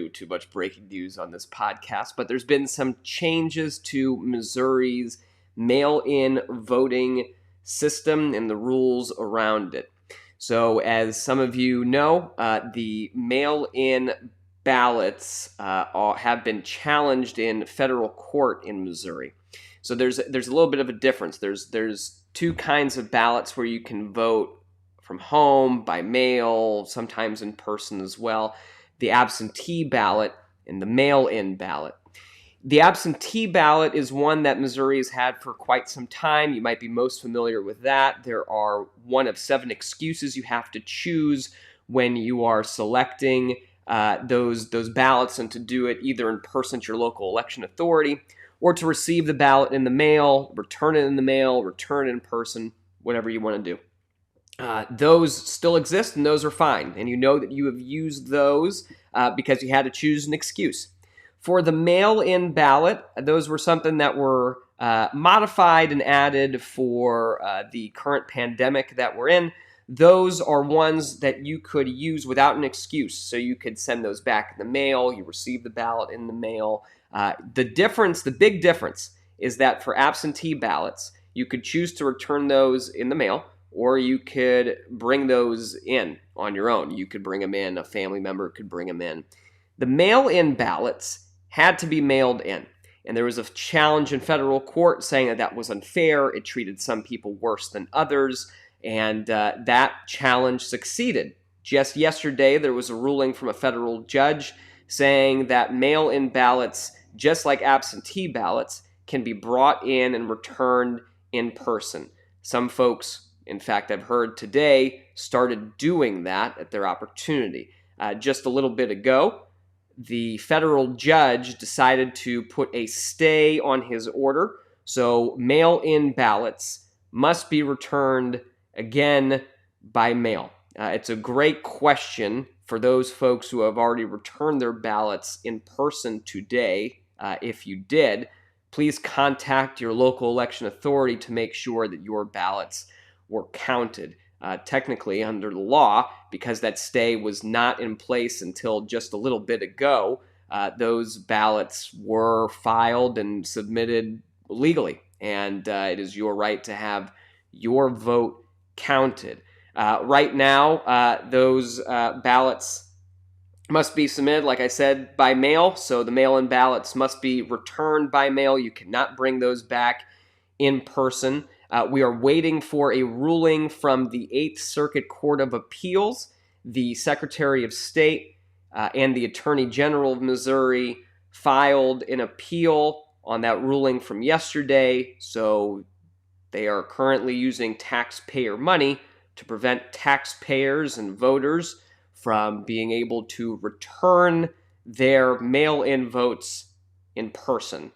do too much breaking news on this podcast, but there's been some changes to Missouri's mail-in voting system and the rules around it. So as some of you know, the mail-in ballots have been challenged in federal court in Missouri. So there's a little bit of a difference. There's two kinds of ballots where you can vote from home, by mail, sometimes in person as well. The absentee ballot and the mail-in ballot. The absentee ballot is one that Missouri has had for quite some time. You might be most familiar with that. There are one of 7 excuses you have to choose when you are selecting those ballots, and to do it either in person at your local election authority, or to receive the ballot in the mail, return it in the mail, return it in person, whatever you want to do. Those still exist, and those are fine. And you know that you have used those because you had to choose an excuse. For the mail-in ballot, those were something that were modified and added for the current pandemic that we're in. Those are ones that you could use without an excuse. So you could send those back in the mail. You receive the ballot in the mail. The big difference is that for absentee ballots, you could choose to return those in the mail, or you could bring those in on your own. You could bring them in. A family member could bring them in. The mail-in ballots had to be mailed in. And there was a challenge in federal court saying that was unfair. It treated some people worse than others. And that challenge succeeded. Just yesterday, there was a ruling from a federal judge saying that mail-in ballots, just like absentee ballots, can be brought in and returned in person. Some folks, in fact, I've heard today, started doing that at their opportunity. Just a little bit ago, the federal judge decided to put a stay on his order. So mail-in ballots must be returned again by mail. It's a great question for those folks who have already returned their ballots in person today. If you did, please contact your local election authority to make sure that your ballots were counted. Technically, under the law, because that stay was not in place until just a little bit ago, those ballots were filed and submitted legally, and it is your right to have your vote counted. Right now, those ballots must be submitted, like I said, by mail, so the mail-in ballots must be returned by mail. You cannot bring those back in person. We are waiting for a ruling from the 8th Circuit Court of Appeals. The Secretary of State and the Attorney General of Missouri filed an appeal on that ruling from yesterday, so they are currently using taxpayer money to prevent taxpayers and voters from being able to return their mail-in votes in person.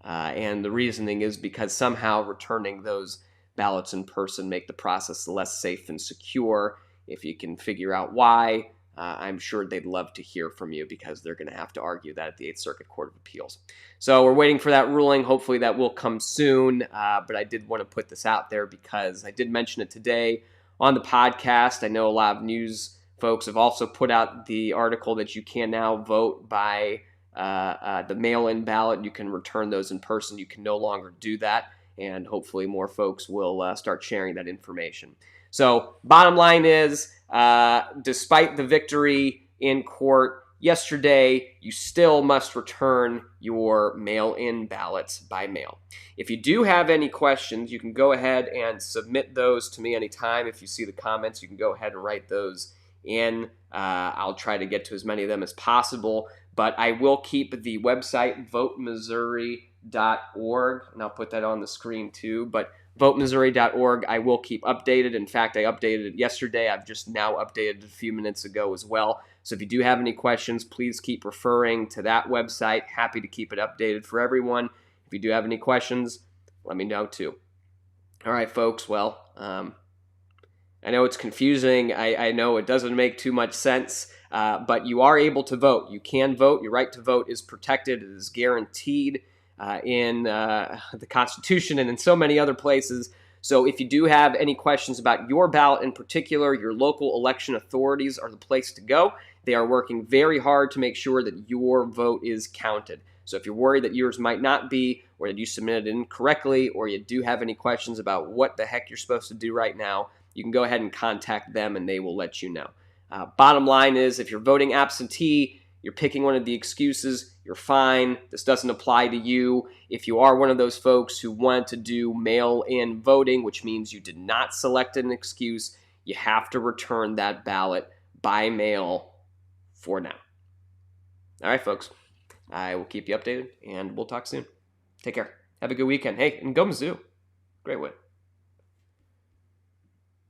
And the reasoning is because somehow returning those ballots in person make the process less safe and secure. If you can figure out why, I'm sure they'd love to hear from you, because they're going to have to argue that at the 8th Circuit Court of Appeals. So we're waiting for that ruling. Hopefully that will come soon, but I did want to put this out there because I did mention it today on the podcast. I know a lot of news folks have also put out the article that you can now vote by the mail-in ballot. You can return those in person. You can no longer do that, and hopefully more folks will start sharing that information. So bottom line is, despite the victory in court yesterday, you still must return your mail-in ballots by mail. If you do have any questions, you can go ahead and submit those to me anytime. If you see the comments, you can go ahead and write those in. I'll try to get to as many of them as possible. But I will keep the website, votemissouri.org, and I'll put that on the screen too. But votemissouri.org, I will keep updated. In fact, I updated it yesterday. I've just now updated it a few minutes ago as well. So if you do have any questions, please keep referring to that website. Happy to keep it updated for everyone. If you do have any questions, let me know too. All right, folks. Well, I know it's confusing. I know it doesn't make too much sense. But you are able to vote. You can vote. Your right to vote is protected. It is guaranteed in the Constitution and in so many other places. So if you do have any questions about your ballot in particular, your local election authorities are the place to go. They are working very hard to make sure that your vote is counted. So if you're worried that yours might not be, or that you submitted incorrectly, or you do have any questions about what the heck you're supposed to do right now, you can go ahead and contact them and they will let you know. Bottom line is, if you're voting absentee, you're picking one of the excuses, you're fine. This doesn't apply to you. If you are one of those folks who want to do mail-in voting, which means you did not select an excuse, you have to return that ballot by mail for now. All right, folks. I will keep you updated, and we'll talk soon. Take care. Have a good weekend. Hey, and go Mizzou. Great win.